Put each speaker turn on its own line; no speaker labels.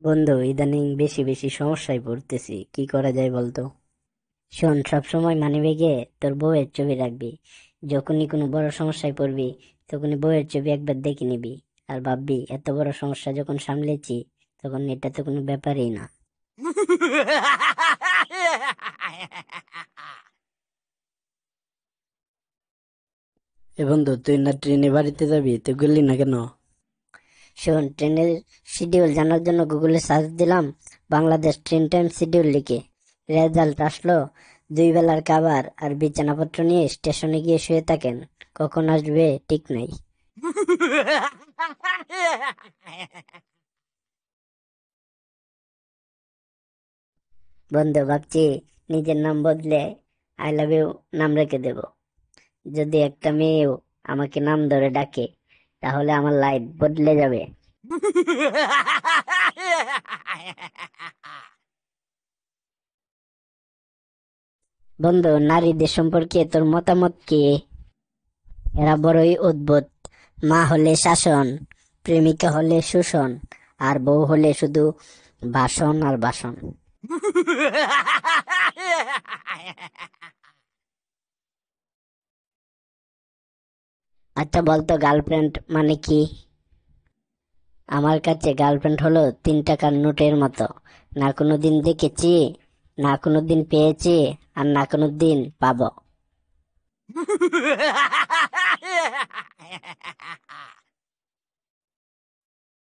বন্ধু, ইদানিং বেশি বেশি সমস্যায় পড়তেছি, কি করা যায় বলতো? শোন, সবসময় মানিব্যাগে তোর বউয়ের ছবি রাখবি। যখনই কোনো বড় সমস্যায় পড়বি, তখনই বউয়ের ছবি একবার দেখে নিবি। আর ভাববি, এত বড় সমস্যা যখন সামলেছি, তখন এটা তো কোনো ব্যাপারই না।
এ বন্ধু, তুই না ট্রেনে বাড়িতে যাবি, তুই গেলি না কেন?
শোন, ট্রেনের শিডিউল জানার জন্য গুগলে সার্চ দিলাম, বাংলাদেশ ট্রেন টাইম শিডিউল লিখে। রেজাল্ট আসলো, 2 বেলার খাবার আর বিছানাপত্র নিয়ে স্টেশনে গিয়ে শুয়ে থাকেন। কখন আসবে ঠিক নাই। বন্ধু, ভাবছি নিজের নাম বদলে আই লাভ ইউ নাম রেখে দেব। যদি একটা মেয়েও আমাকে নাম ধরে ডাকে, তাহলে আমার লাইফ বদলে যাবে। বন্ধু, নারীদের সম্পর্কে তোর মতামত কি? এরা বড়ই অদ্ভুত। মা হলে শাসন, প্রেমিকা হলে শোষণ, আর বউ হলে শুধু ভাষণ আর ভাষণ। আচ্ছা বলতো, গার্লফ্রেন্ড মানে কি? আমার কাছে গার্লফ্রেন্ড হলো 3 টাকার নোটের মতো। না কোনোদিন দেখেছি, না কোনোদিন পেয়েছি, আর না কোনোদিন পাবো।